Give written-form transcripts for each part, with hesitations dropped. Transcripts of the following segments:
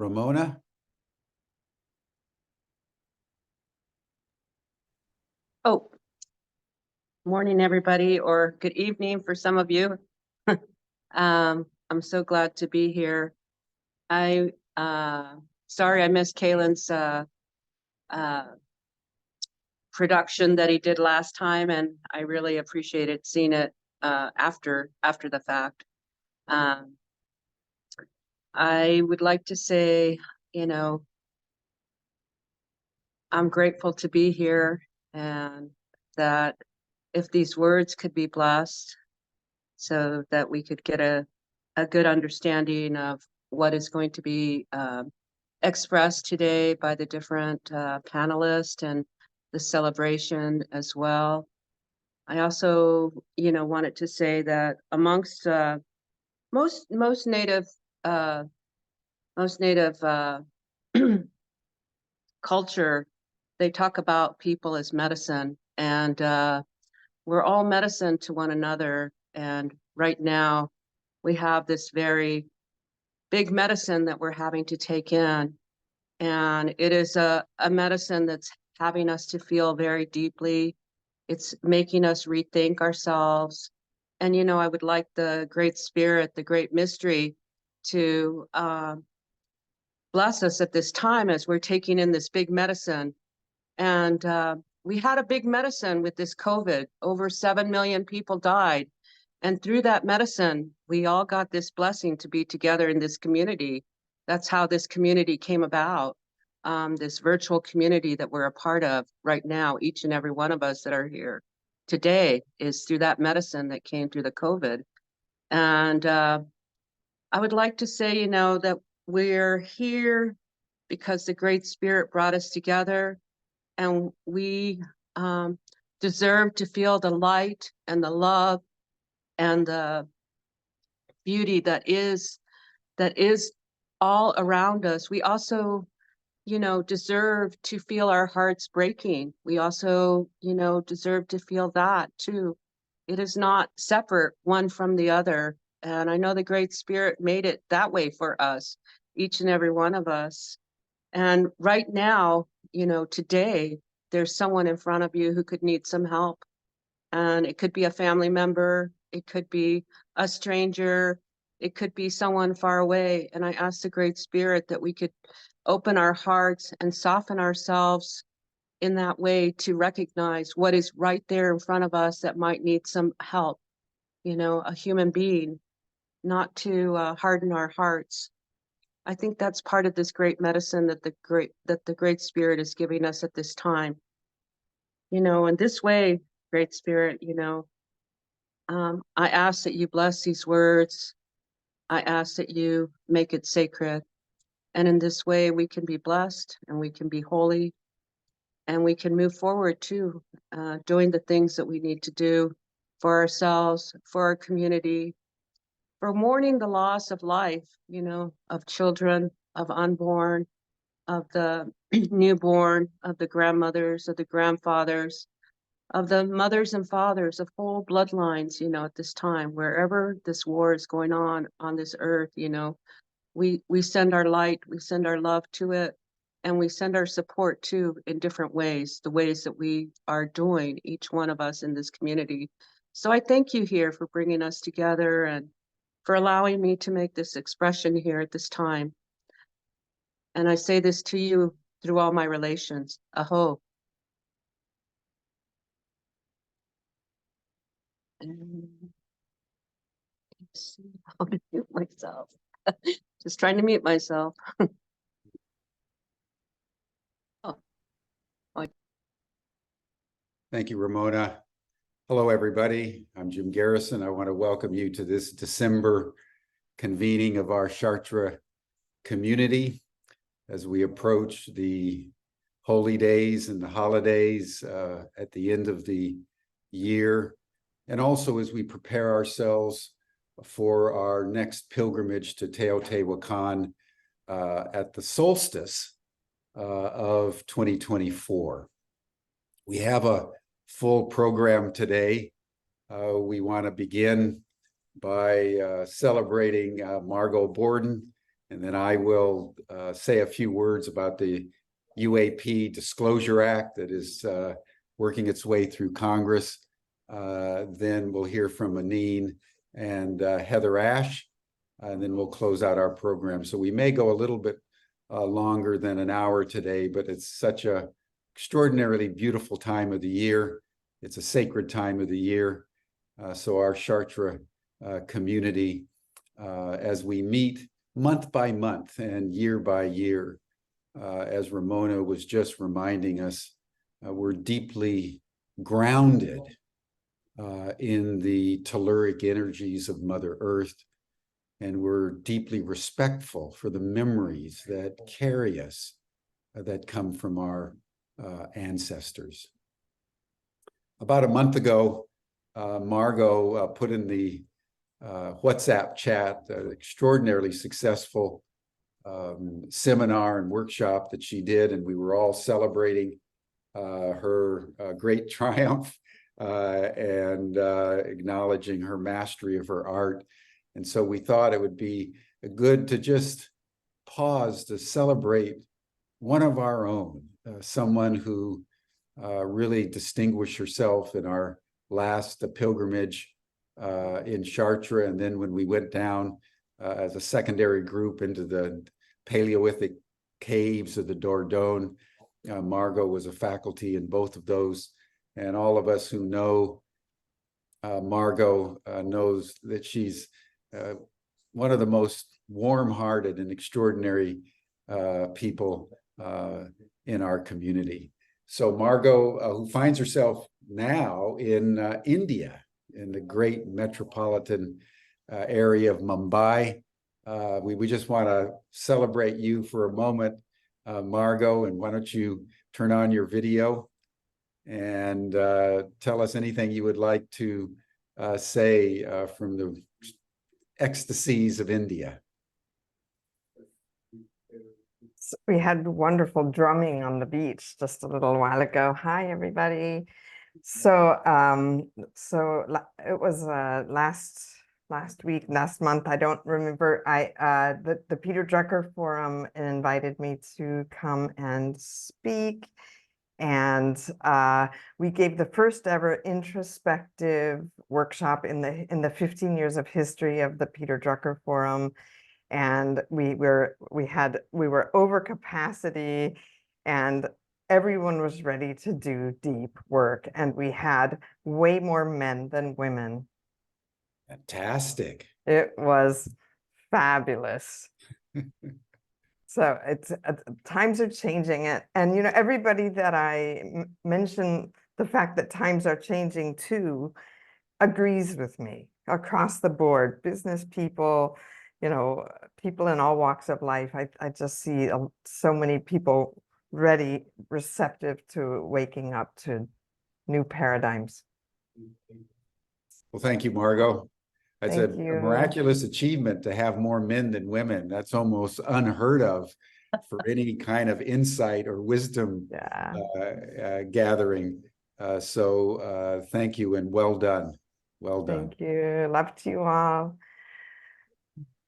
Ramona? Oh, morning, everybody, or good evening for some of you. I'm so glad to be here. Sorry I missed Kalen's production that he did last time, and I really appreciated seeing it after the fact. I would like to say, I'm grateful to be here, and that if these words could be blessed so that we could get a good understanding of what is going to be expressed today by the different panelists and the celebration as well. I also, wanted to say that amongst most native culture, they talk about people as medicine, and we're all medicine to one another. And right now, we have this very big medicine that we're having to take in, and it is a medicine that's having us to feel very deeply. It's making us rethink ourselves. And, I would like the Great Spirit, the Great Mystery, to bless us at this time as we're taking in this big medicine. And we had a big medicine with this COVID. Over 7 million people died. And through that medicine, we all got this blessing to be together in this community. That's how this community came about. This virtual community that we're a part of right now, each and every one of us that are here today, is through that medicine that came through the COVID. And I would like to say, that we're here because the Great Spirit brought us together, and we deserve to feel the light and the love and the beauty that is all around us. We also, deserve to feel our hearts breaking. We also, deserve to feel that too. It is not separate one from the other. And I know the Great Spirit made it that way for us, each and every one of us. And right now, today, there's someone in front of you who could need some help. And it could be a family member, it could be a stranger, it could be someone far away. And I ask the Great Spirit that we could open our hearts and soften ourselves in that way to recognize what is right there in front of us that might need some help, a human being, not to harden our hearts. I think that's part of this great medicine that the Great Spirit is giving us at this time. In this way, Great Spirit, I ask that you bless these words. I ask that you make it sacred. And in this way, we can be blessed and we can be holy, and we can move forward too, doing the things that we need to do for ourselves, for our community, for mourning the loss of life, of children, of unborn, of the newborn, of the grandmothers, of the grandfathers, of the mothers and fathers, of whole bloodlines, at this time, wherever this war is going on this earth, we send our light, we send our love to it, and we send our support too in different ways, the ways that we are doing, each one of us in this community. So I thank you here for bringing us together and for allowing me to make this expression here at this time. And I say this to you through all my relations. Aho. I'll mute myself. Just trying to mute myself. Thank you, Ramona. Hello, everybody. I'm Jim Garrison. I want to welcome you to this December convening of our Chartres community as we approach the holy days and the holidays at the end of the year, and also as we prepare ourselves for our next pilgrimage to Teotihuacán at the solstice of 2024. We have a full program today. We want to begin by celebrating Margot Borden and then I will say a few words about the UAP Disclosure Act that is working its way through Congress. Then we'll hear from Annine and Heather Ash, and then we'll close out our program. So we may go a little bit longer than an hour today, but it's such a extraordinarily beautiful time of the year. It's a sacred time of the year. So our Chartres community, as we meet month by month and year by year, as Ramona was just reminding us, we're deeply grounded in the telluric energies of Mother Earth, and we're deeply respectful for the memories that carry us, that come from our ancestors. About a month ago, Margot put in the WhatsApp chat an extraordinarily successful seminar and workshop that she did, and we were all celebrating her great triumph and acknowledging her mastery of her art. And so we thought it would be good to just pause to celebrate one of our own, someone who really distinguished herself in our last pilgrimage in Chartres. And then when we went down as a secondary group into the Paleolithic caves of the Dordogne, Margot was a faculty in both of those. And all of us who know Margot knows that she's one of the most warm-hearted and extraordinary people in our community. So Margot, who finds herself now in India, in the great metropolitan area of Mumbai, we just want to celebrate you for a moment, Margot, and why don't you turn on your video and tell us anything you would like to say from the ecstasies of India. We had wonderful drumming on the beach just a little while ago. Hi, everybody. So it was last month. I don't remember. The Peter Drucker Forum invited me to come and speak, and we gave the first ever introspective workshop in the 15 years of history of the Peter Drucker Forum. And we were over capacity, and everyone was ready to do deep work. And we had way more men than women. Fantastic. It was fabulous. So it's times are changing, and you know, everybody that I mentioned the fact that times are changing too agrees with me across the board. Business people, you know, people in all walks of life. I just see so many people ready, receptive to waking up to new paradigms. Well, thank you, Margot. It's a Thank you. miraculous achievement to have more men than women. That's almost unheard of for any kind of insight or wisdom gathering. So thank you and well done. Well done. Thank you. Love to you all.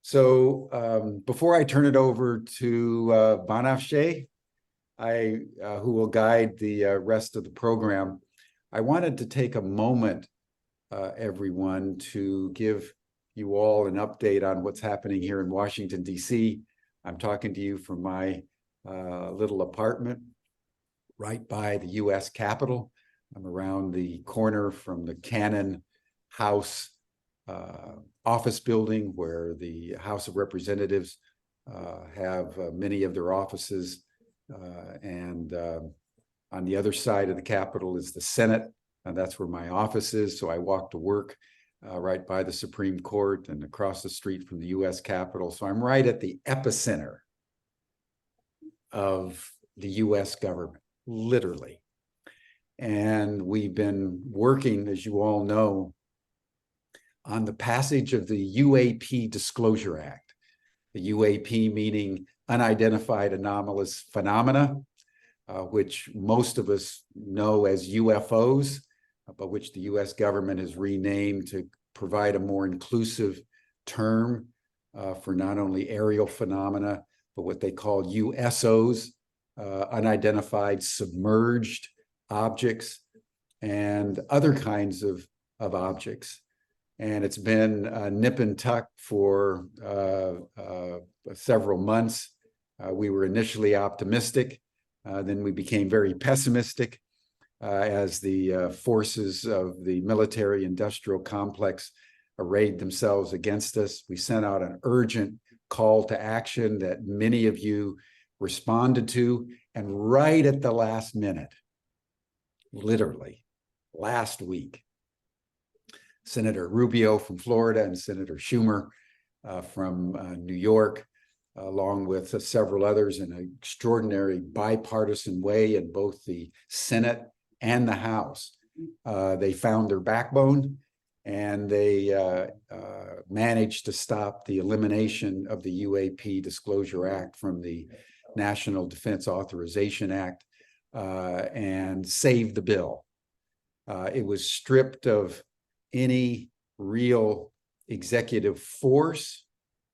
So before I turn it over to Banafsheh, who will guide the rest of the program, I wanted to take a moment, everyone, to give you all an update on what's happening here in Washington, D.C. I'm talking to you from my little apartment right by the U.S. Capitol. I'm around the corner from the Cannon House office building, where the House of Representatives have many of their offices. And on the other side of the Capitol is the Senate, and that's where my office is. So I walk to work right by the Supreme Court and across the street from the U.S. Capitol. So I'm right at the epicenter of the U.S. government, literally. And we've been working, as you all know, on the passage of the UAP Disclosure Act. The UAP meaning unidentified anomalous phenomena, which most of us know as UFOs, but which the US government has renamed to provide a more inclusive term for not only aerial phenomena, but what they call USOs, unidentified submerged objects, and other kinds of objects. And it's been nip and tuck for several months. We were initially optimistic, then we became very pessimistic as the forces of the military-industrial complex arrayed themselves against us. We sent out an urgent call to action that many of you responded to, and right at the last minute, literally last week, Senator Rubio from Florida and Senator Schumer from New York, along with several others, in an extraordinary bipartisan way in both the Senate and the House. They found their backbone, and they managed to stop the elimination of the UAP Disclosure Act from the National Defense Authorization Act and saved the bill. It was stripped of any real executive force,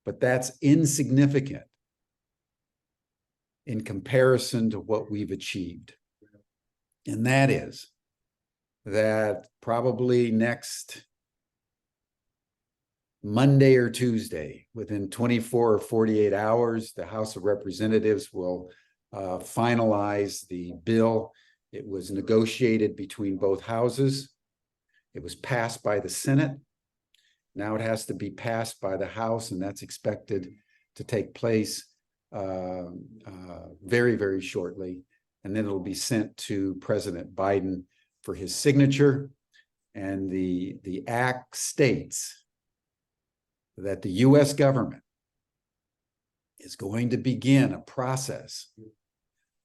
but that's insignificant in comparison to what we've achieved. And that is that probably next Monday or Tuesday, within 24 or 48 hours, the House of Representatives will finalize the bill. It was negotiated between both houses. It was passed by the Senate. Now it has to be passed by the House, and that's expected to take place very, very shortly. And then it'll be sent to President Biden for his signature. And the act states that the U.S. government is going to begin a process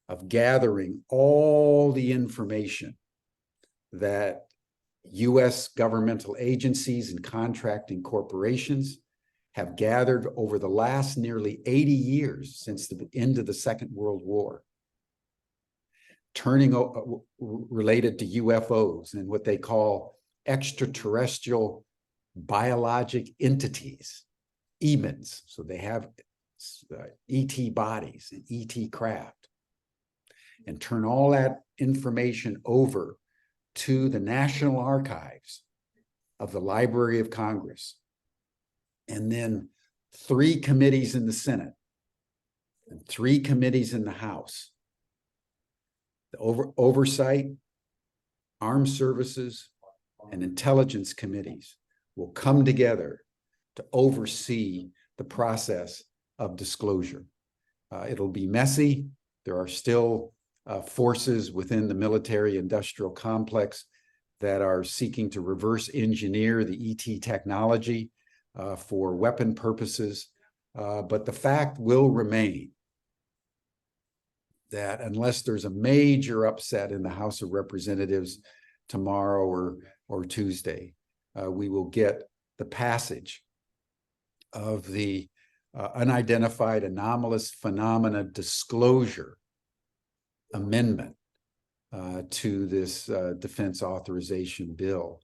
of gathering all the information that U.S. governmental agencies and contracting corporations have gathered over the last nearly 80 years since the end of the Second World War, related to UFOs and what they call extraterrestrial biologic entities, EBINs. So they have ET bodies and ET craft, and turn all that information over to the National Archives of the Library of Congress, and then 3 committees in the Senate and 3 committees in the House. The oversight, armed services, and intelligence committees will come together to oversee the process of disclosure. It'll be messy. There are still forces within the military-industrial complex that are seeking to reverse engineer the ET technology for weapon purposes. But the fact will remain that unless there's a major upset in the House of Representatives tomorrow or Tuesday, we will get the passage of the Unidentified Anomalous Phenomena Disclosure Amendment to this defense authorization bill.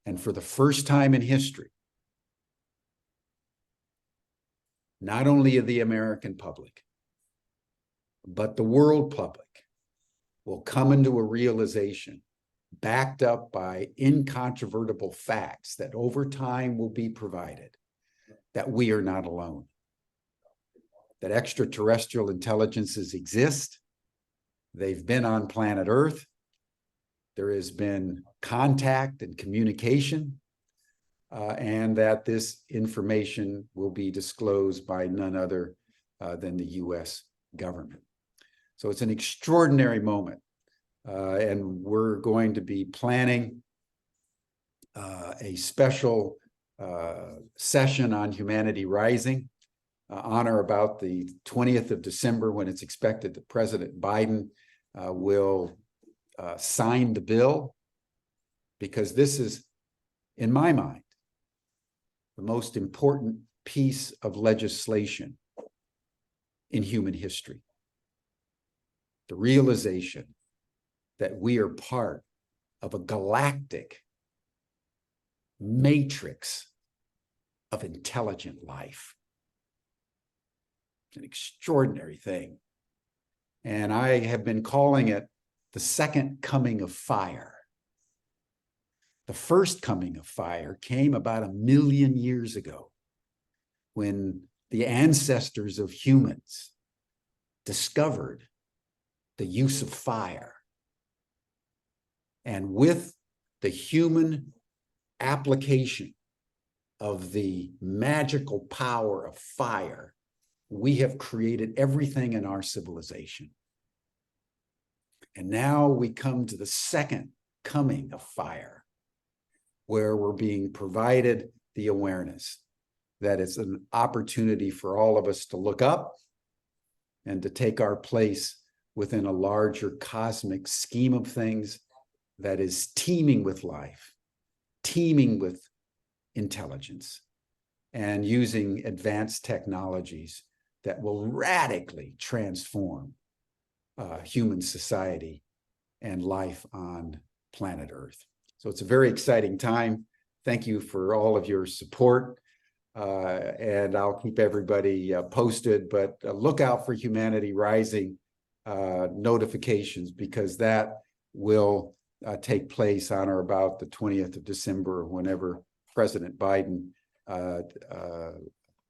And for the first time in history, not only of the American public, but the world public will come into a realization, backed up by incontrovertible facts that over time will be provided, that we are not alone, that extraterrestrial intelligences exist. They've been on planet Earth. There has been contact and communication, and that this information will be disclosed by none other than the U.S. government. So it's an extraordinary moment, and we're going to be planning a special session on Humanity Rising on or about the 20th of December, when it's expected that President Biden will sign the bill, because this is, in my mind, the most important piece of legislation in human history. The realization that we are part of a galactic matrix of intelligent life. an extraordinary thing. And I have been calling it the second coming of fire. The first coming of fire came about 1 million years ago when the ancestors of humans discovered the use of fire. And with the human application of the magical power of fire, we have created everything in our civilization. And now we come to the second coming of fire, where we're being provided the awareness that it's an opportunity for all of us to look up and to take our place within a larger cosmic scheme of things that is teeming with life, teeming with intelligence, and using advanced technologies that will radically transform human society and life on planet Earth. So it's a very exciting time. Thank you for all of your support. And I'll keep everybody posted, but look out for Humanity Rising notifications, because that will take place on or about the 20th of December, whenever President Biden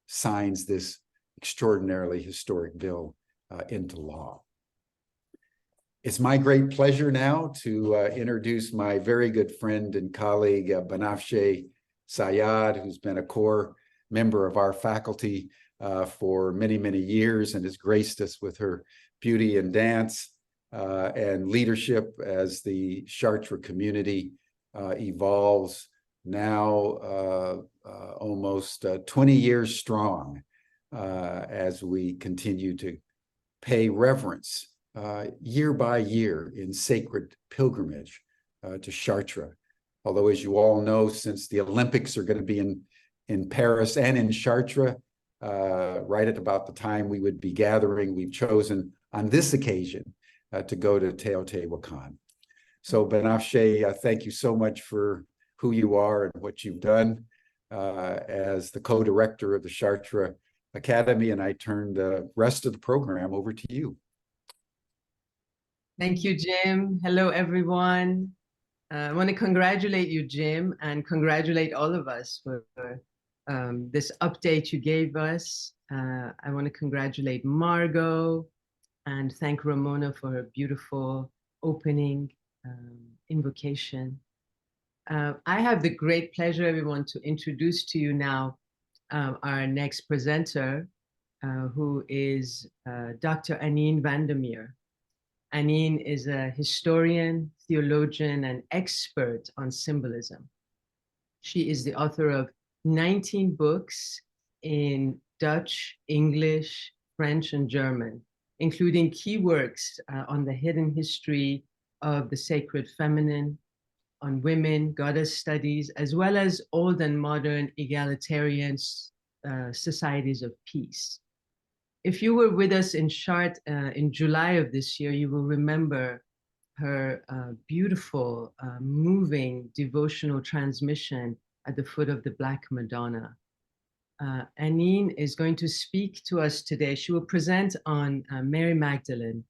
signs this extraordinarily historic bill into law. It's my great pleasure now to introduce my very good friend and colleague, Banafsheh Sayad, who's been a core member of our faculty for many, many years and has graced us with her beauty and dance and leadership as the Chartres community evolves, now almost 20 years strong, as we continue to pay reverence year by year in sacred pilgrimage to Chartres. Although, as you all know, since the Olympics are going to be in Paris and in Chartres, right at about the time we would be gathering, we've chosen on this occasion to go to Teotihuacán. So Banafsheh, thank you so much for who you are and what you've done as the co-director of the Chartres Academy, and I turn the rest of the program over to you. Thank you, Jim. Hello, everyone. I want to congratulate you, Jim, and congratulate all of us for this update you gave us. I want to congratulate Margot and thank Ramona for her beautiful opening invocation. I have the great pleasure, everyone, to introduce to you now our next presenter, who is Dr. Annine van der Meer. Annine is a historian, theologian, and expert on symbolism. She is the author of 19 books in Dutch, English, French, and German, including key works on the hidden history of the sacred feminine, on women, goddess studies, as well as old and modern egalitarian societies of peace. If you were with us in Chartres in July of this year, you will remember her beautiful, moving devotional transmission at the foot of the Black Madonna. Annine is going to speak to us today. She will present on Mary Magdalene,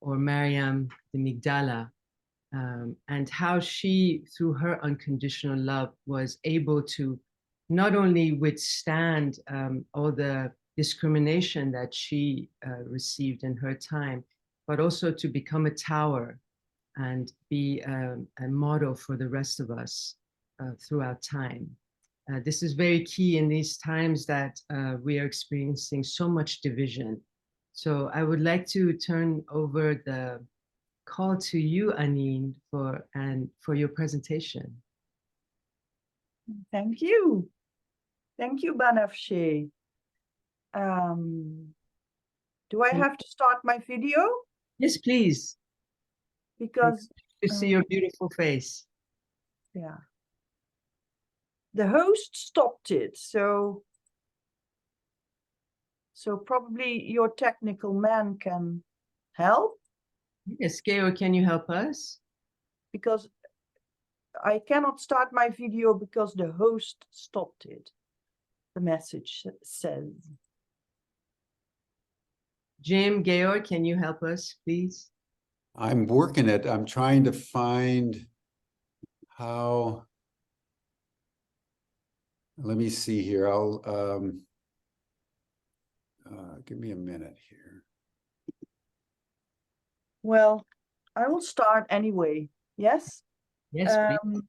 or Maryam de Magdala, and how she, through her unconditional love, was able to not only withstand all the discrimination that she received in her time, but also to become a tower and be a model for the rest of us throughout time. This is very key in these times that we are experiencing so much division. So I would like to turn over the call to you, Annine, for your presentation. Thank you. Thank you, Banafsheh. Do I have to start my video? Yes, please. Because to see your beautiful face. yeah, the host stopped it, so probably your technical man can help. Yes, Geo, can you help us? Because I cannot start my video because the host stopped it. The message says. Jim, Georg, can you help us, please? I'm working it. I'm trying to find how. Let me see here. I'll give me a minute here. Well, I will start anyway. Yes. Yes, please.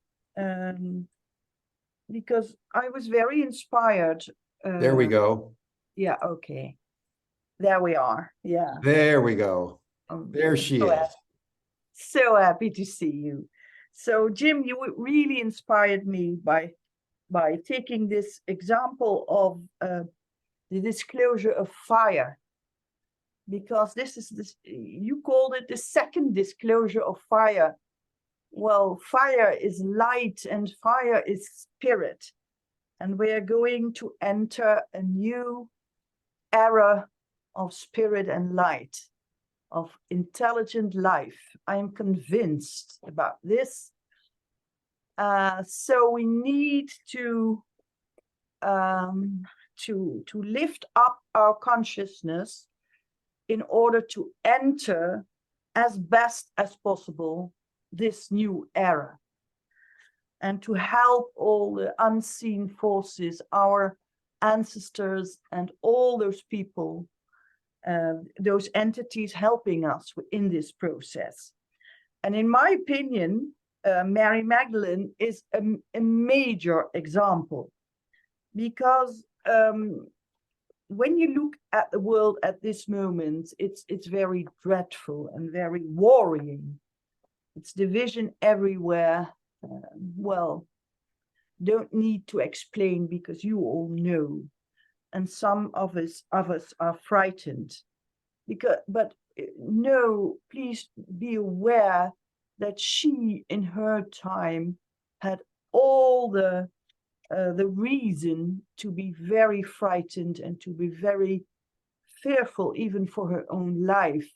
Because I was very inspired. There we go. Yeah. Okay. There we are. Yeah. There we go. There she so is. So happy to see you. So Jim, you really inspired me by taking this example of the disclosure of fire, because this is this, you called it the second disclosure of fire. Well, fire is light and fire is spirit, and we are going to enter a new era of spirit and light, of intelligent life. I am convinced about this. So we need to lift up our consciousness in order to enter as best as possible this new era, and to help all the unseen forces, our ancestors and all those people, those entities helping us in this process. And in my opinion, Mary Magdalene is a major example, because when you look at the world at this moment, it's very dreadful and very worrying. It's division everywhere. Well, don't need to explain because you all know, and some of us are frightened. But no, please be aware that she, in her time, had all the reason to be very frightened and to be very fearful, even for her own life.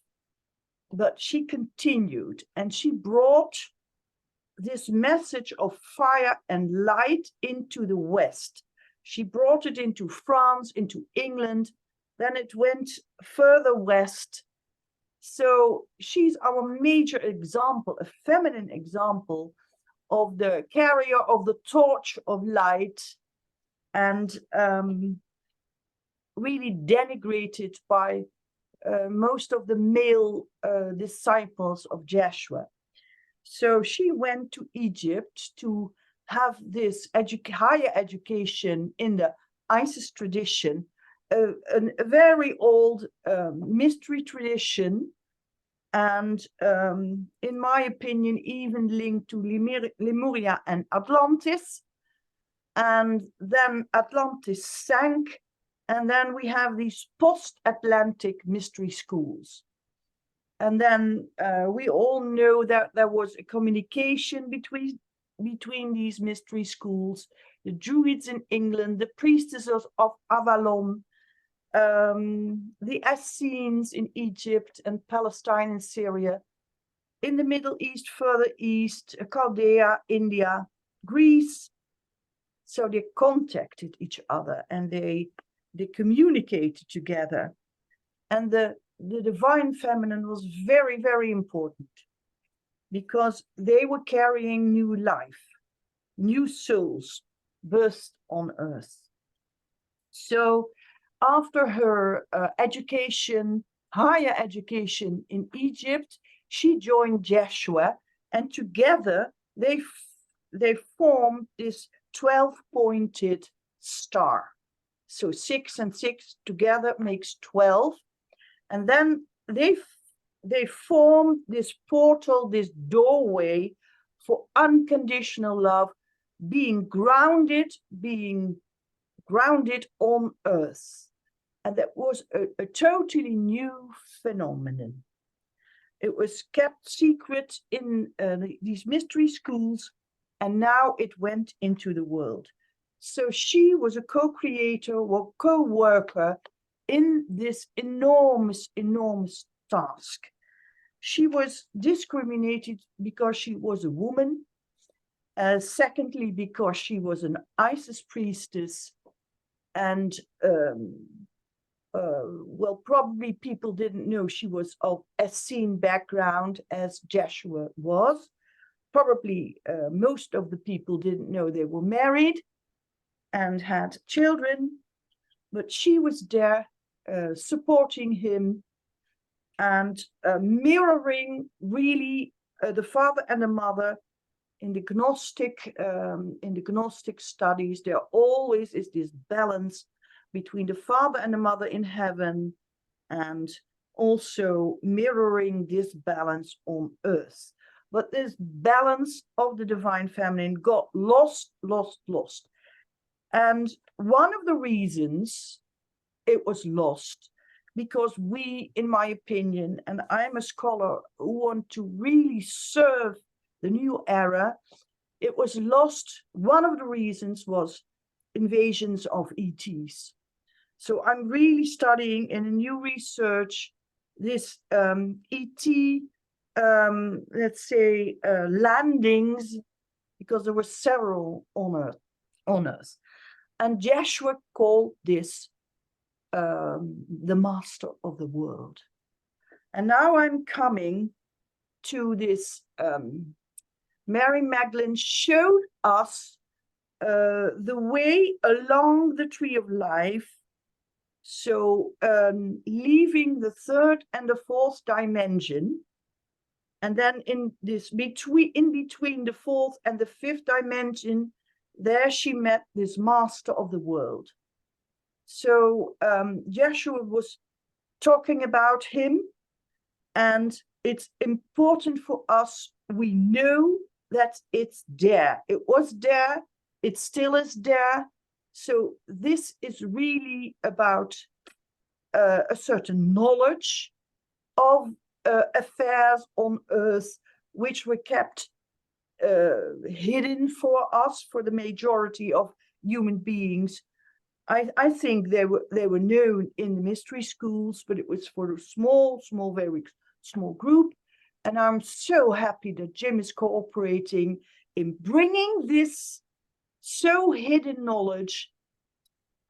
But she continued, and she brought this message of fire and light into the West. She brought it into France, into England, then it went further west. So she's our major example, a feminine example of the carrier of the torch of light, and really denigrated by most of the male disciples of Joshua. So she went to Egypt to have this higher education in the Isis tradition, a very old mystery tradition, and in my opinion, even linked to Lemuria and Atlantis. And then Atlantis sank, and then we have these post-Atlantic mystery schools. And then we all know that there was a communication between these mystery schools, the Druids in England, the priestesses of Avalon, the Essenes in Egypt and Palestine and Syria, in the Middle East, further east, Chaldea, India, Greece. So they contacted each other and they communicated together. And the divine feminine was very, very important, because they were carrying new life, new souls birthed on earth. So after her education, higher education in Egypt, she joined Joshua, and together they formed this 12-pointed star. So 6 and 6 together makes 12. And then they formed this portal, this doorway for unconditional love, being grounded on earth. And that was a totally new phenomenon. It was kept secret in these mystery schools, and now it went into the world. So she was a co-creator or co-worker in this enormous, enormous task. She was discriminated because she was a woman. Secondly, because she was an Isis priestess. And well, probably people didn't know she was of Essene background as Joshua was. Probably most of the people didn't know they were married and had children, but she was there supporting him and mirroring really the father and the mother. In the Gnostic studies, there always is this balance between the father and the mother in heaven, and also mirroring this balance on earth. But this balance of the divine feminine got lost. And one of the reasons it was lost, because we, in my opinion, and I'm a scholar who want to really serve the new era, it was lost. One of the reasons was invasions of ETs. So I'm really studying in a new research this ET, let's say, landings, because there were several on Earth. And Joshua called this the master of the world. And now I'm coming to this. Mary Magdalene showed us the way along the tree of life. So leaving the third and the fourth dimension, and then in between the fourth and the fifth dimension, there she met this master of the world. So Joshua was talking about him, and it's important for us. We know that it's there. It was there. It still is there. So this is really about a certain knowledge of affairs on earth, which were kept hidden for us, for the majority of human beings. I think they were known in the mystery schools, but it was for a very small group. And I'm so happy that Jim is cooperating in bringing this so hidden knowledge.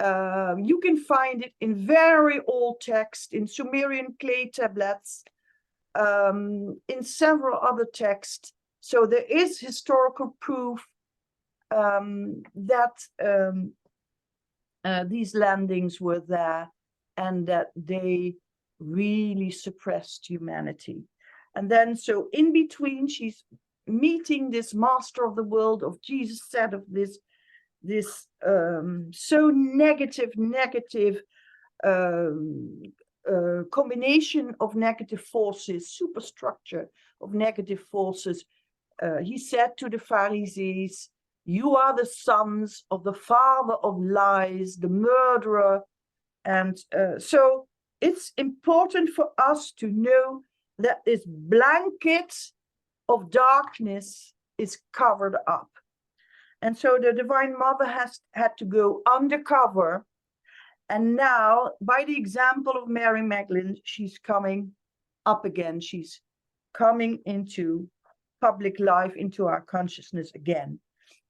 You can find it in very old text, in Sumerian clay tablets, in several other texts. So there is historical proof that these landings were there and that they really suppressed humanity. And then, so in between, she's meeting this master of the world, of Jesus said of this so negative combination of negative forces, superstructure of negative forces. He said to the Pharisees, "You are the sons of the father of lies, the murderer." And so it's important for us to know that this blanket of darkness is covered up. And so the Divine Mother had to go undercover. And now, by the example of Mary Magdalene, she's coming up again. She's coming into public life, into our consciousness again.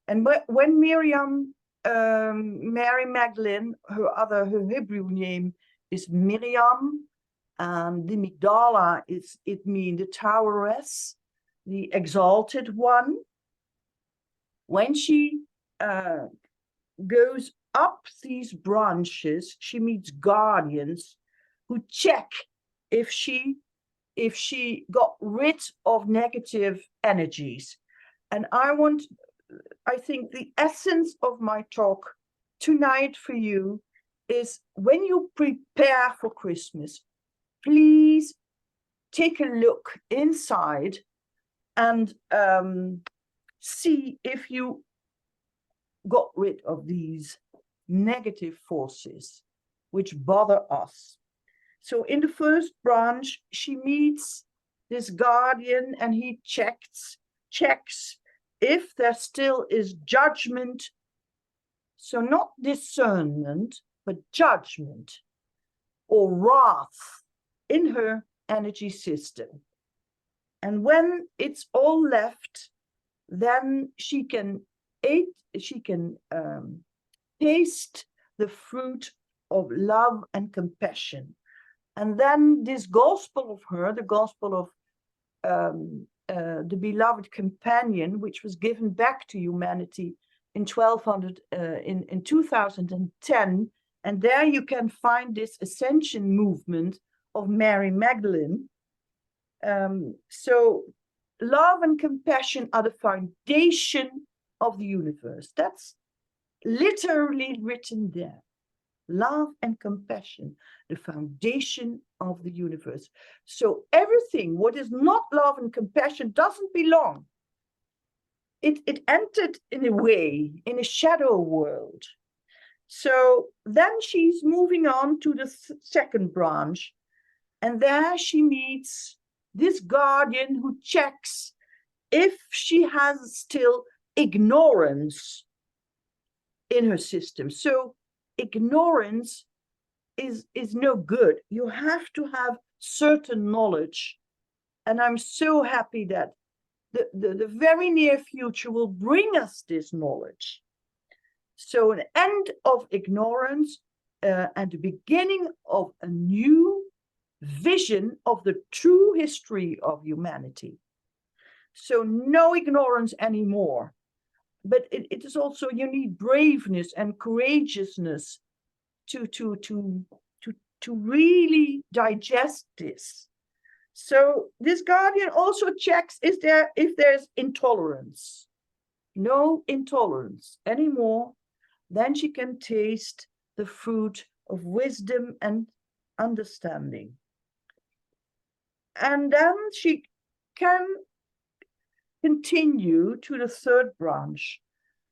And when Mary Magdalene, her Hebrew name is Miriam, and the Migdala means the toweress, the exalted one. When she goes up these branches, she meets guardians who check if she got rid of negative energies. And I think the essence of my talk tonight for you is, when you prepare for Christmas, please take a look inside and see if you got rid of these negative forces which bother us. So in the first branch, she meets this guardian and he checks if there still is judgment. So not discernment, but judgment or wrath in her energy system. And when it's all left, then she can taste the fruit of love and compassion. And then this gospel of her, the gospel of the beloved companion, which was given back to humanity in 2010. And there you can find this Ascension movement of Mary Magdalene. So love and compassion are the foundation of the universe. That's literally written there. Love and compassion, the foundation of the universe. So everything what is not love and compassion doesn't belong. It entered in a way, in a shadow world. So then she's moving on to the second branch. And there she meets this guardian who checks if she has still ignorance in her system. So ignorance is no good. You have to have certain knowledge. And I'm so happy that the very near future will bring us this knowledge. So an end of ignorance and the beginning of a new vision of the true history of humanity. So no ignorance anymore. But it is also, you need braveness and courageousness to really digest this. So this guardian also checks if there's intolerance. No intolerance anymore. Then she can taste the fruit of wisdom and understanding. And then she can continue to the third branch.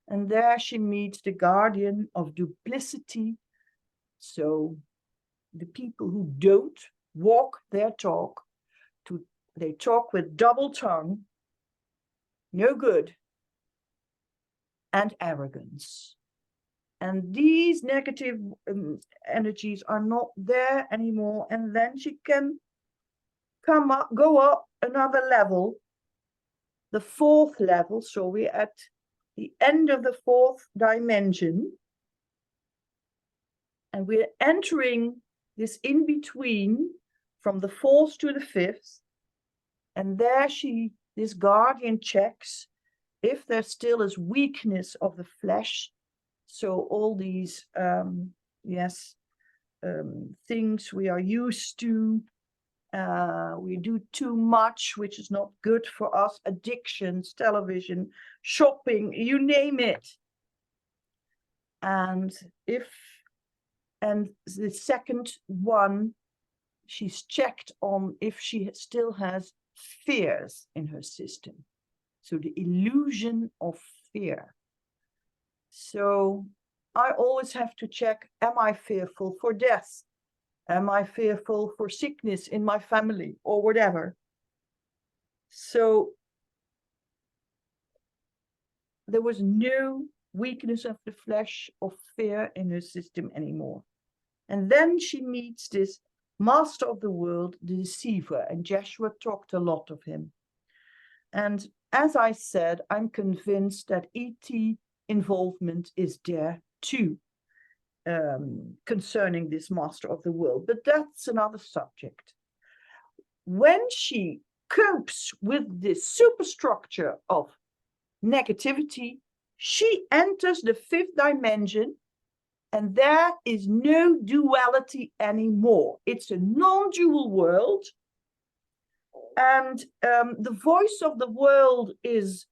And there she meets the guardian of duplicity. So the people who don't walk their talk, they talk with double tongue, no good, and arrogance. And these negative energies are not there anymore. And then she can go up another level, the fourth level. So we're at the end of the fourth dimension. And we're entering this in between from the fourth to the fifth. And there this guardian checks if there still is weakness of the flesh. So all these, things we are used to, we do too much, which is not good for us, addictions, television, shopping, you name it. And the second one, she's checked on if she still has fears in her system. So the illusion of fear. So I always have to check, am I fearful for death? Am I fearful for sickness in my family or whatever? So there was no weakness of the flesh or fear in her system anymore. And then she meets this master of the world, the deceiver, and Joshua talked a lot of him. And as I said, I'm convinced that ET involvement is there too, concerning this master of the world, but that's another subject. When she copes with this superstructure of negativity, she enters the fifth dimension, and there is no duality anymore. It's a non-dual world, and the voice of the world is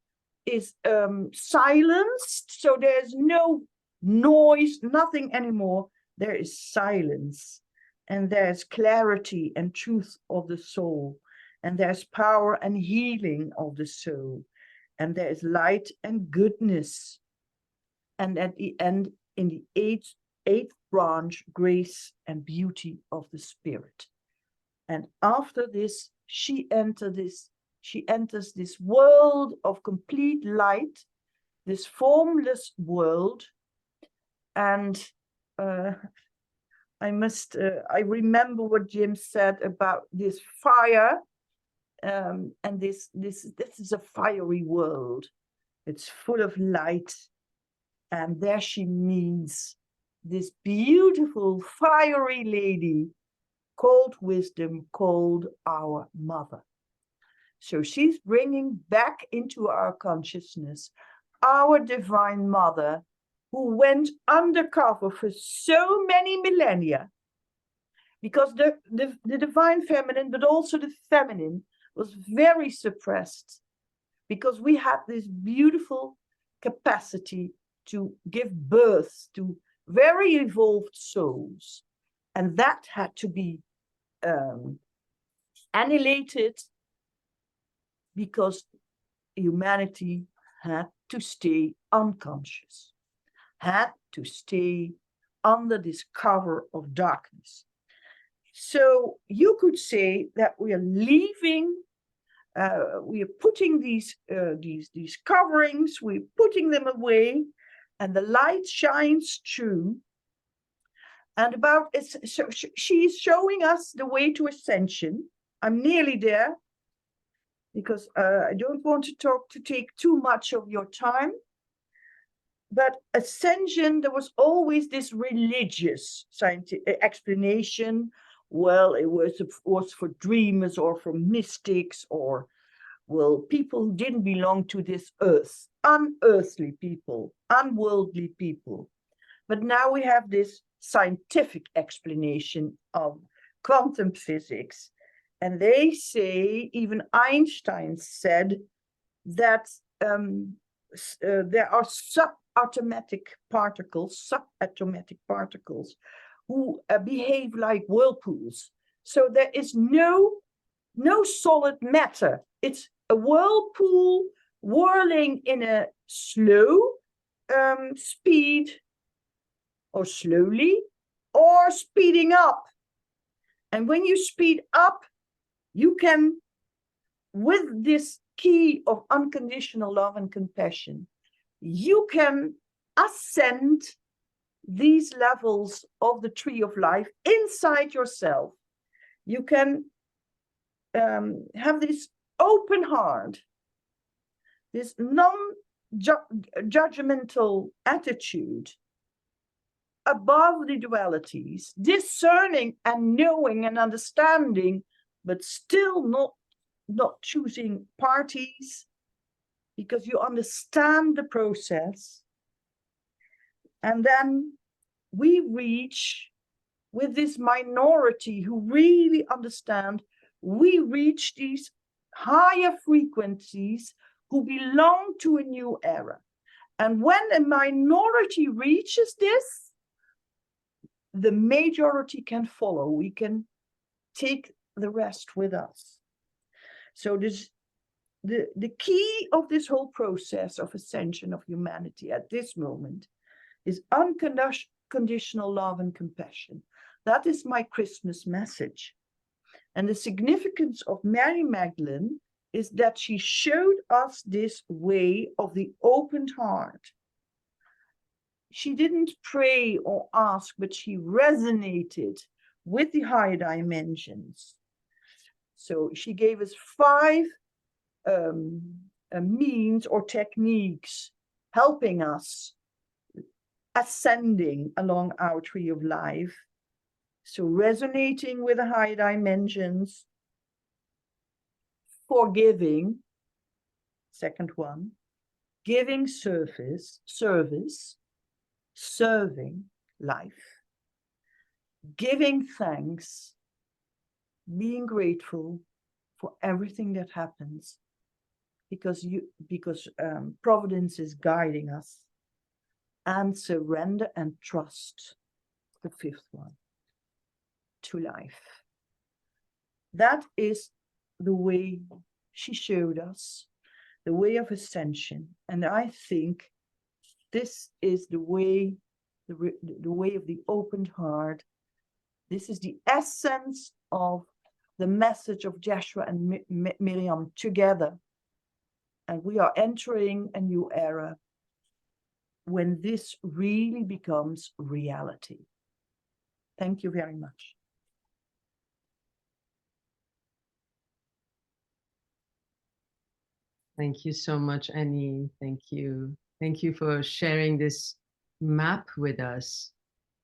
silenced, so there's no noise, nothing anymore. There is silence, and there's clarity and truth of the soul, and there's power and healing of the soul, and there is light and goodness. And at the end, in the eighth branch, grace and beauty of the spirit. And after this, she enters this world of complete light, this formless world. And I remember what Jim said about this fire, and this is a fiery world. It's full of light, and there she meets this beautiful, fiery lady called wisdom, called our mother. So she's bringing back into our consciousness our divine mother, who went undercover for so many millennia, because the divine feminine, but also the feminine, was very suppressed, because we had this beautiful capacity to give birth to very evolved souls, and that had to be annihilated, because humanity had to stay unconscious, had to stay under this cover of darkness. So you could say that we are leaving, we are putting these coverings, we're putting them away, and the light shines through. And so she's showing us the way to ascension. I'm nearly there, because I don't want to take too much of your time. But ascension, there was always this religious scientific explanation. Well, it was for dreamers or for mystics, or, well, people who didn't belong to this earth, unearthly people, unworldly people. But now we have this scientific explanation of quantum physics. And they say, even Einstein said, that there are subatomic particles who behave like whirlpools. So there is no solid matter. It's a whirlpool whirling in a slow speed, or slowly, or speeding up. And when you speed up, you can, with this key of unconditional love and compassion, you can ascend these levels of the tree of life inside yourself. You can have this open heart, this non-judgmental attitude above the dualities, discerning and knowing and understanding, but still not choosing parties, because you understand the process. And then we reach, with this minority who really understand, we reach these higher frequencies who belong to a new era. And when a minority reaches this, the majority can follow. We can take the rest with us. So the key of this whole process of ascension of humanity at this moment is unconditional love and compassion. That is my Christmas message. And the significance of Mary Magdalene is that she showed us this way of the opened heart. She didn't pray or ask, but she resonated with the higher dimensions. So she gave us 5 means or techniques helping us ascending along our tree of life. So resonating with the higher dimensions, forgiving, second one, giving service, serving life, giving thanks, being grateful for everything that happens, because providence is guiding us, and surrender and trust, the 5th one, to life. That is the way she showed us, the way of ascension. And I think this is the way of the opened heart. This is the essence of the message of Joshua and Miriam together. And we are entering a new era when this really becomes reality. Thank you very much. Thank you so much, Annine. Thank you. Thank you for sharing this map with us.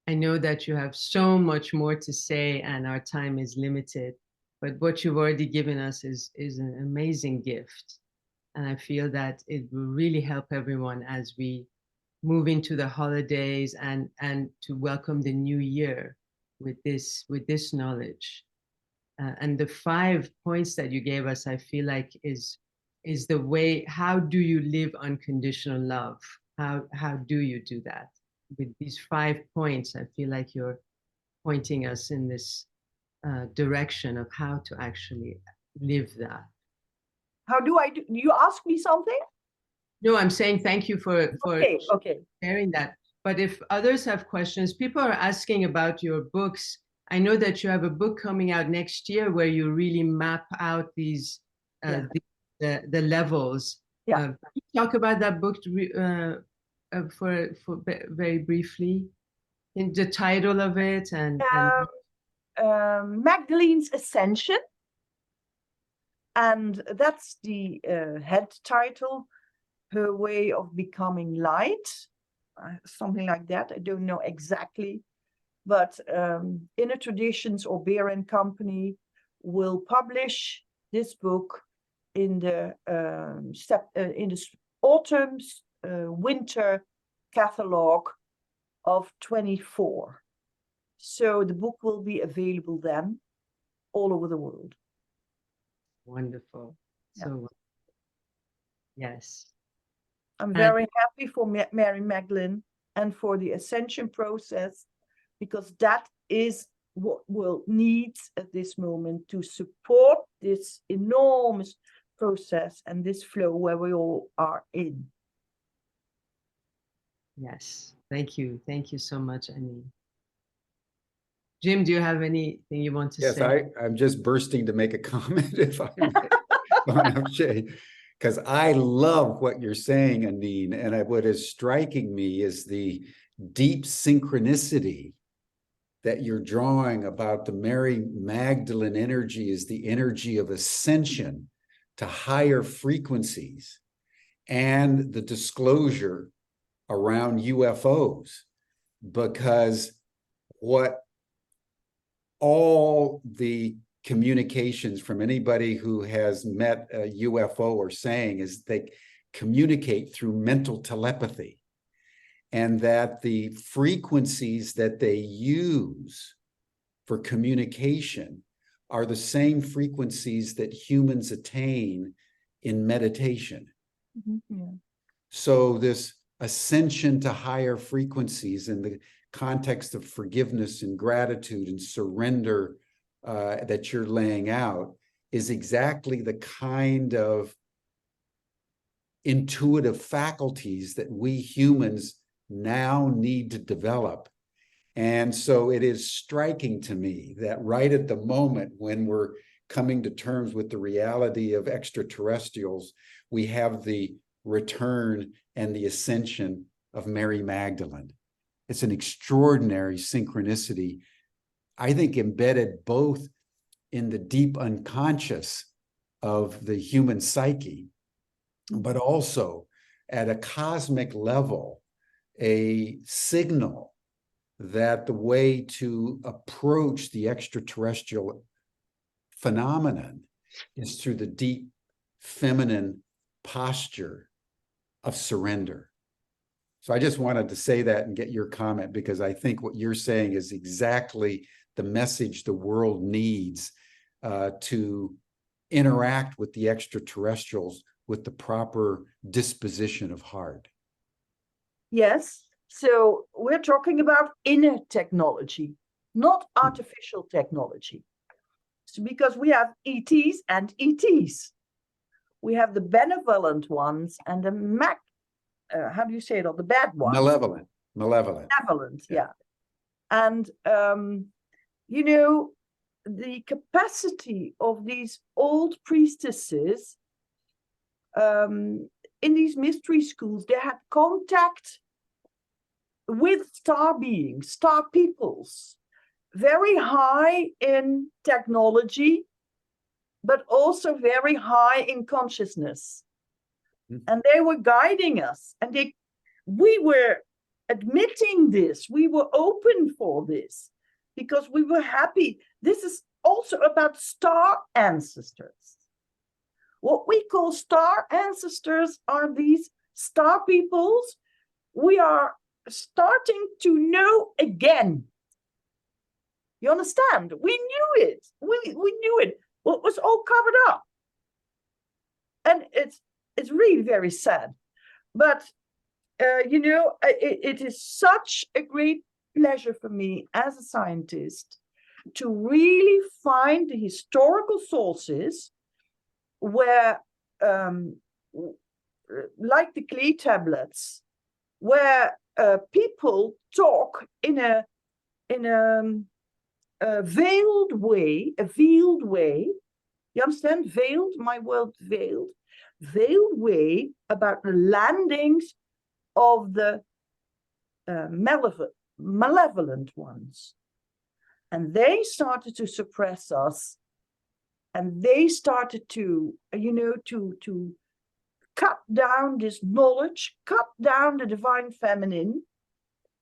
I know that you have so much more to say and our time is limited, but what you've already given us is an amazing gift. And I feel that it will really help everyone as we move into the holidays and to welcome the new year with this knowledge. And the 5 points that you gave us, I feel like is the way, how do you live unconditional love? How do you do that? With these 5 points, I feel like you're pointing us in this direction of how to actually live that. How do I do? You ask me something? No, I'm saying thank you for Okay. sharing that. But if others have questions, people are asking about your books. I know that you have a book coming out next year where you really map out these the levels. Yeah. Can you talk about that book for very briefly, in the title of it and Magdalene's Ascension, and that's the head title, Her Way of Becoming Light, something like that. I don't know exactly, but Inner Traditions or Beer and Company will publish this book in the autumn winter catalog of 24. So the book will be available then all over the world. Wonderful. So wonderful. Yes. I'm very happy for Mary Magdalene and for the Ascension process, because that is what we'll need at this moment to support this enormous process and this flow where we all are in. Yes. Thank you. Thank you so much, Annine. Jim, do you have anything you want to say? Yes, I'm just bursting to make a comment, if I may, because I love what you're saying, Annine, and what is striking me is the deep synchronicity that you're drawing about the Mary Magdalene energy is the energy of ascension to higher frequencies and the disclosure around UFOs, because what all the communications from anybody who has met a UFO are saying is they communicate through mental telepathy, and that the frequencies that they use for communication are the same frequencies that humans attain in meditation. Yeah. So this ascension to higher frequencies in the context of forgiveness and gratitude and surrender that you're laying out is exactly the kind of intuitive faculties that we humans now need to develop. And so it is striking to me that right at the moment when we're coming to terms with the reality of extraterrestrials, we have the return and the ascension of Mary Magdalene. It's an extraordinary synchronicity, I think, embedded both in the deep unconscious of the human psyche, but also at a cosmic level, a signal that the way to approach the extraterrestrial phenomenon is through the deep feminine posture of surrender. So I just wanted to say that and get your comment, because I think what you're saying is exactly the message the world needs to interact with the extraterrestrials with the proper disposition of heart. Yes. So we're talking about inner technology, not artificial technology. So because we have ETs and ETs. We have the benevolent ones and the how do you say it, or the bad ones? Malevolent. Malevolent, yeah. And you know, the capacity of these old priestesses in these mystery schools, they had contact with star beings, star peoples, very high in technology, but also very high in consciousness. And they were guiding us, and we were admitting this. We were open for this because we were happy. This is also about star ancestors. What we call star ancestors are these star peoples we are starting to know again. You understand? We knew it. We knew it. Well, it was all covered up. And it's really very sad. But, you know, it is such a great pleasure for me as a scientist to really find the historical sources where, like the clay tablets, where people talk in a veiled way, you understand? Veiled, my word, veiled way about the landings of the malevolent ones. And they started to suppress us, and they started to, you know, to cut down this knowledge, cut down the divine feminine.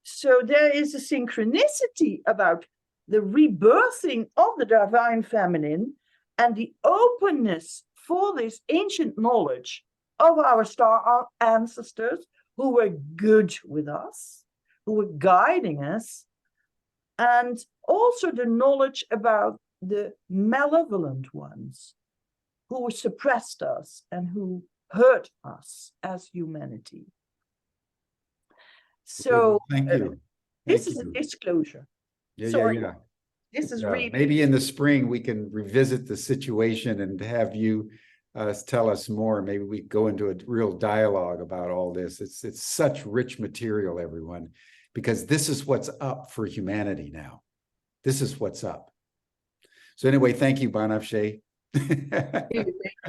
So there is a synchronicity about the rebirthing of the divine feminine and the openness for this ancient knowledge of our star ancestors who were good with us, who were guiding us, and also the knowledge about the malevolent ones who suppressed us and who hurt us as humanity. So thank you. This is a disclosure. Sorry. Yeah. This is really Maybe in the spring we can revisit the situation and have you tell us more. Maybe we go into a real dialogue about all this. It's such rich material, everyone, because this is what's up for humanity now. This is what's up. So anyway, thank you, Banafshe. Thank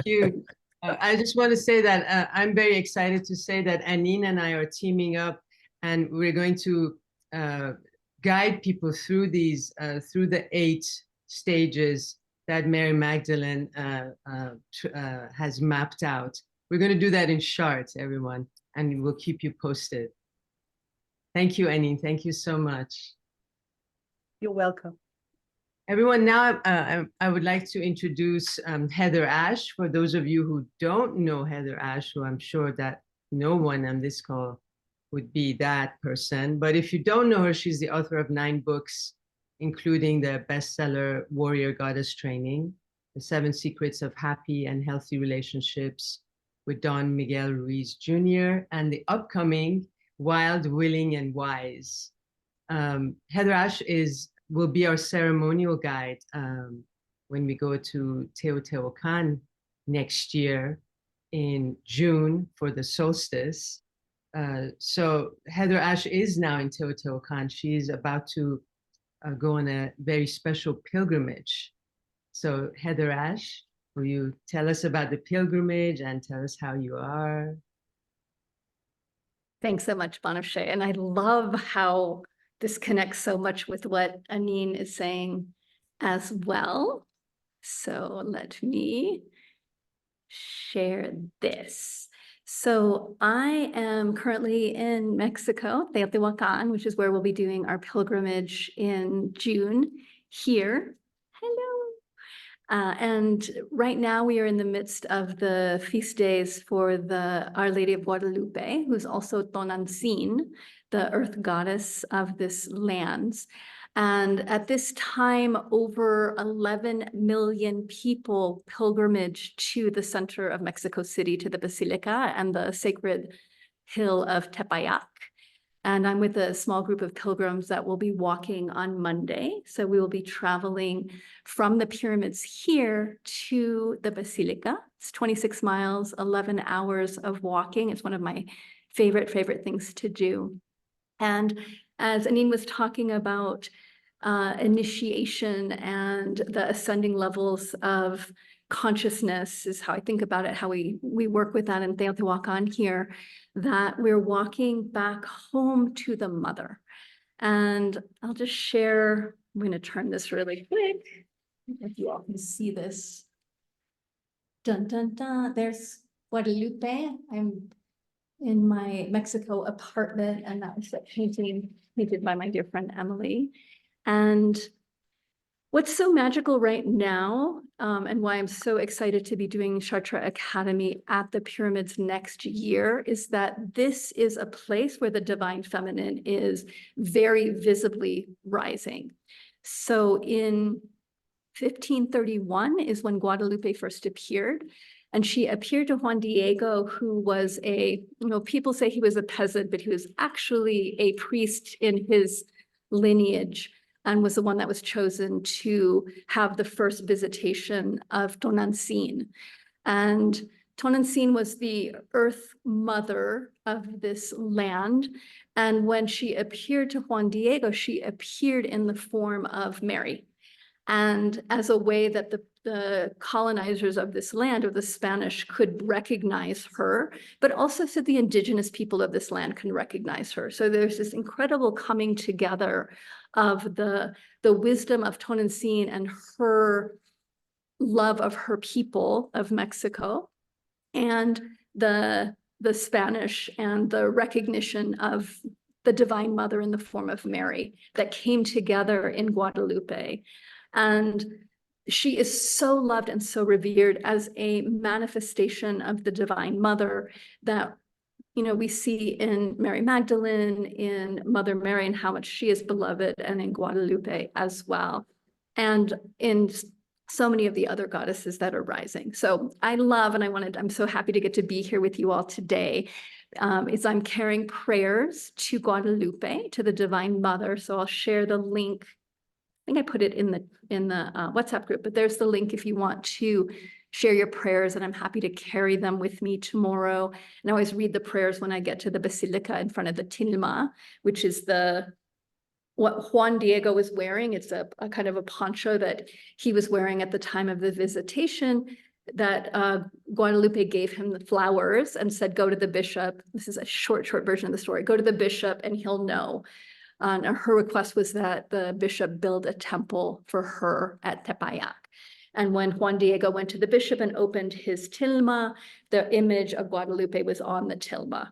you. I just want to say that I'm very excited to say that Annine and I are teaming up, and we're going to guide people through these, through the 8 stages that Mary Magdalene has mapped out. We're going to do that in Chartres, everyone, and we'll keep you posted. Thank you, Annine. Thank you so much. You're welcome. Everyone, now I would like to introduce Heather Ash. For those of you who don't know Heather Ash, who I'm sure that no one on this call would be that person. But if you don't know her, she's the author of 9 books, including the bestseller Warrior Goddess Training, The 7 Secrets of Happy and Healthy Relationships with Don Miguel Ruiz Jr., and the upcoming Wild, Willing, and Wise. Heather Ash will be our ceremonial guide when we go to Teotihuacán next year in June for the solstice. So Heather Ash is now in Teotihuacán. She's about to go on a very special pilgrimage. So Heather Ash, will you tell us about the pilgrimage and tell us how you are? Thanks so much, Banafshe. And I love how this connects so much with what Annine is saying as well. So let me share this. So I am currently in Mexico, Teotihuacán, which is where we'll be doing our pilgrimage in June here. Hello. And right now we are in the midst of the feast days for the Our Lady of Guadalupe, who's also Tonantzin, the earth goddess of this land. And at this time, over 11 million people pilgrimage to the center of Mexico City, to the Basilica and the sacred hill of Tepeyac. And I'm with a small group of pilgrims that will be walking on Monday. So we will be traveling from the pyramids here to the Basilica. It's 26 miles, 11 hours of walking. It's one of my favorite things to do. And as Annine was talking about initiation and the ascending levels of consciousness is how I think about it, how we work with that in Teotihuacan here, that we're walking back home to the mother. And I'll just share, I'm going to turn this really quick, if you all can see this. Dun, dun, dun, there's Guadalupe. I'm in my Mexico apartment, and that was a painting painted by my dear friend Emily. And what's so magical right now, and why I'm so excited to be doing Chartres Academy at the Pyramids next year, is that this is a place where the divine feminine is very visibly rising. So in 1531 is when Guadalupe first appeared. And she appeared to Juan Diego, who was people say he was a peasant, but he was actually a priest in his lineage, and was the one that was chosen to have the first visitation of Tonantzin. And Tonantzin was the earth mother of this land. And when she appeared to Juan Diego, she appeared in the form of Mary. And as a way that the colonizers of this land, or the Spanish, could recognize her, but also so the indigenous people of this land can recognize her. So there's this incredible coming together of the wisdom of Tonantzin and her love of her people of Mexico, and the Spanish and the recognition of the Divine Mother in the form of Mary that came together in Guadalupe. And she is so loved and so revered as a manifestation of the Divine Mother that, we see in Mary Magdalene, in Mother Mary, and how much she is beloved, and in Guadalupe as well, and in so many of the other goddesses that are rising. So I love, and I'm so happy to get to be here with you all today. Is I'm carrying prayers to Guadalupe, to the Divine Mother. So I'll share the link. I think I put it in the WhatsApp group, but there's the link if you want to share your prayers, and I'm happy to carry them with me tomorrow. And I always read the prayers when I get to the Basilica in front of the tilma, which is what Juan Diego was wearing. It's a kind of a poncho that he was wearing at the time of the visitation, that Guadalupe gave him the flowers and said, go to the bishop. This is a short version of the story. Go to the bishop and he'll know. And her request was that the bishop build a temple for her at Tepeyac. And when Juan Diego went to the bishop and opened his tilma, the image of Guadalupe was on the tilma.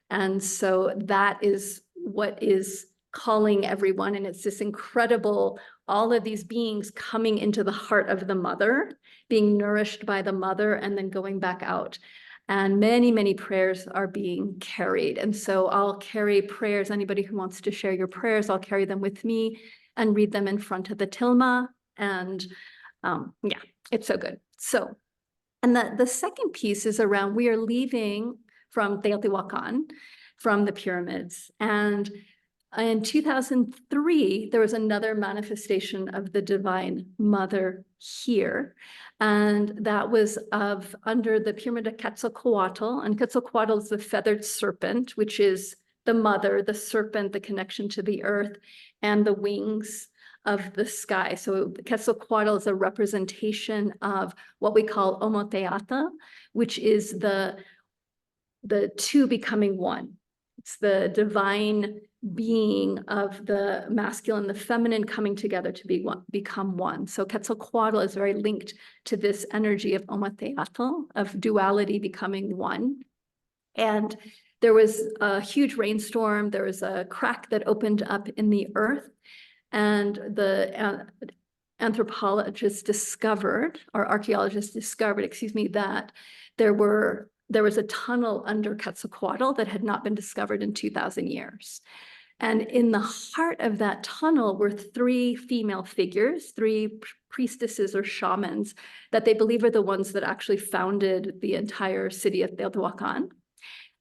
And so that is what is calling everyone. And it's this incredible, all of these beings coming into the heart of the mother, being nourished by the mother, and then going back out. And many, many prayers are being carried. And so I'll carry prayers. Anybody who wants to share your prayers, I'll carry them with me and read them in front of the tilma. And yeah, it's so good. So, and the second piece is around, we are leaving from Teotihuacán, from the pyramids. And in 2003, there was another manifestation of the Divine Mother here. And that was under the pyramid of Quetzalcoatl. And Quetzalcoatl is the feathered serpent, which is the mother, the serpent, the connection to the earth, and the wings of the sky. So Quetzalcoatl is a representation of what we call Omoteata, which is the two becoming one. It's the divine being of the masculine, the feminine coming together to become one. So Quetzalcoatl is very linked to this energy of Omoteatl, of duality becoming one. And there was a huge rainstorm. There was a crack that opened up in the earth, and the anthropologists discovered, or archaeologists discovered, that there was a tunnel under Quetzalcoatl that had not been discovered in 2,000 years. And in the heart of that tunnel were three female figures, three priestesses or shamans that they believe are the ones that actually founded the entire city of Teotihuacán.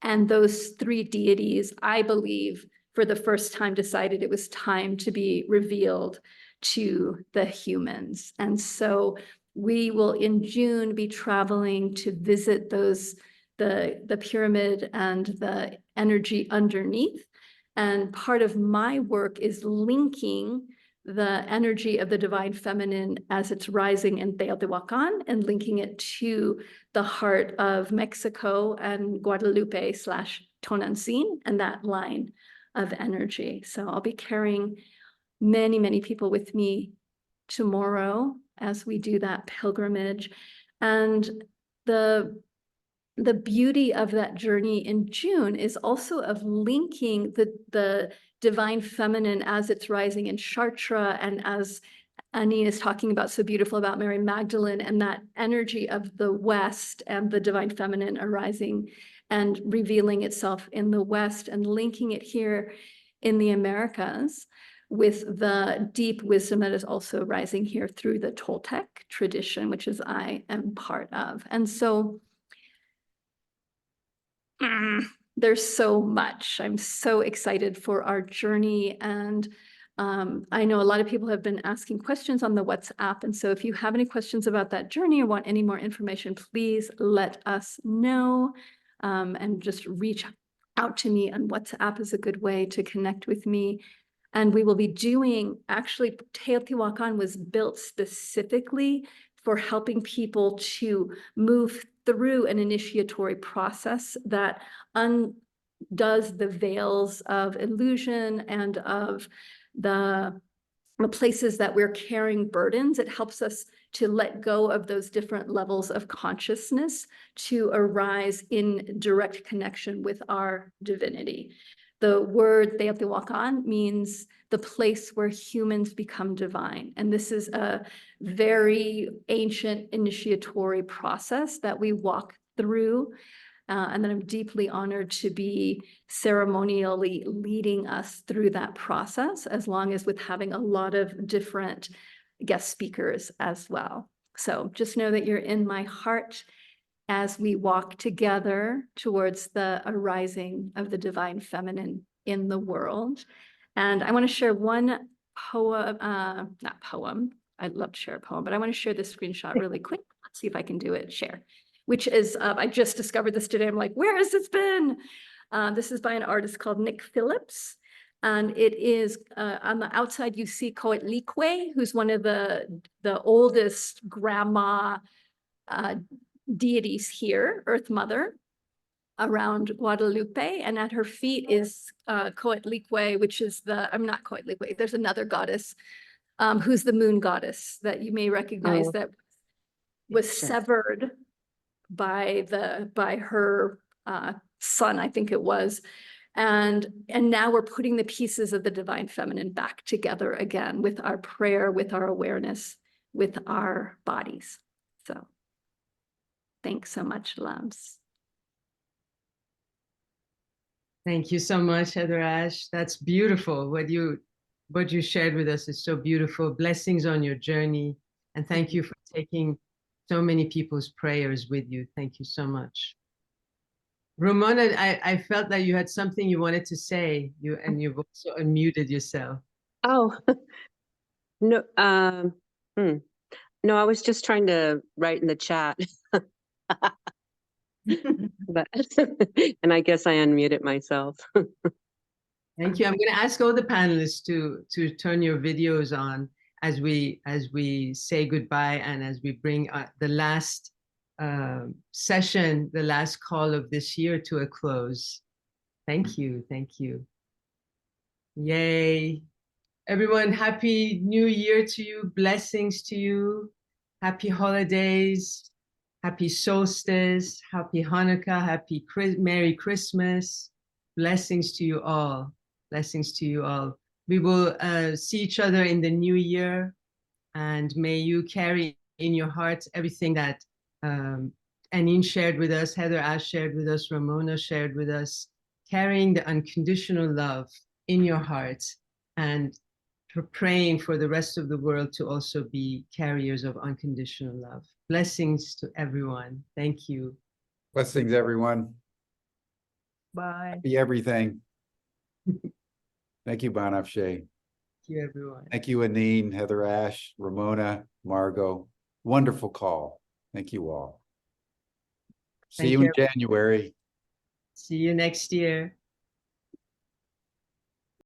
And those three deities, I believe, for the first time decided it was time to be revealed to the humans. And so we will in June be traveling to visit the pyramid and the energy underneath. And part of my work is linking the energy of the divine feminine as it's rising in Teotihuacán and linking it to the heart of Mexico and Guadalupe / Tonantzin and that line of energy. So I'll be carrying many, many people with me tomorrow as we do that pilgrimage. And the the beauty of that journey in June is also of linking the divine feminine as it's rising in Chartres, and as Annine is talking about so beautiful about Mary Magdalene, and that energy of the West and the divine feminine arising and revealing itself in the West, and linking it here in the Americas with the deep wisdom that is also rising here through the Toltec tradition, which is I am part of. And so there's so much. I'm so excited for our journey. And I know a lot of people have been asking questions on the WhatsApp. And so if you have any questions about that journey or want any more information, please let us know, and just reach out to me on WhatsApp is a good way to connect with me. And we will be doing, actually, Teotihuacán was built specifically for helping people to move through an initiatory process that undoes the veils of illusion and of the places that we're carrying burdens. It helps us to let go of those different levels of consciousness to arise in direct connection with our divinity. The word Teotihuacán means the place where humans become divine. And this is a very ancient initiatory process that we walk through, and that I'm deeply honored to be ceremonially leading us through that process, as long as with having a lot of different guest speakers as well. So just know that you're in my heart as we walk together towards the arising of the divine feminine in the world. And I want to share one poem, not poem, I'd love to share a poem, but I want to share this screenshot really quick. Let's see if I can do it, share, which is, I just discovered this today. I'm like, where has this been? This is by an artist called Nick Phillips. And it is, on the outside, you see Coatlicue, who's one of the oldest grandma deities here, Earth Mother, around Guadalupe, and at her feet is Coatlicue, which is I'm not Coatlicue, there's another goddess who's the moon goddess that you may recognize, that was severed by her son, I think it was. And now we're putting the pieces of the divine feminine back together again with our prayer, with our awareness, with our bodies. So thanks so much, loves. Thank you so much, Heather Ash. That's beautiful. What you shared with us is so beautiful. Blessings on your journey. And thank you for taking so many people's prayers with you. Thank you so much. Ramona, I felt that you had something you wanted to say. You've also unmuted yourself. Oh, no, no, I was just trying to write in the chat. But and I guess I unmuted myself. Thank you. I'm going to ask all the panelists to turn your videos on as we say goodbye, and as we bring the last session, the last call of this year to a close. Thank you. Thank you. Yay. Everyone, happy new year to you. Blessings to you. Happy holidays. Happy solstice. Happy Hanukkah. Happy Merry Christmas. Blessings to you all. Blessings to you all. We will see each other in the new year, and may you carry in your heart everything that Annine shared with us, Heather Ash shared with us, Ramona shared with us, carrying the unconditional love in your heart, and for praying for the rest of the world to also be carriers of unconditional love. Blessings to everyone. Thank you. Blessings, everyone. Bye. Be everything. Thank you, Bon-Appetit. Thank you, everyone. Thank you, Annine, Heather Ash, Ramona, Margot. Wonderful call. Thank you all. See you in January. See you next year.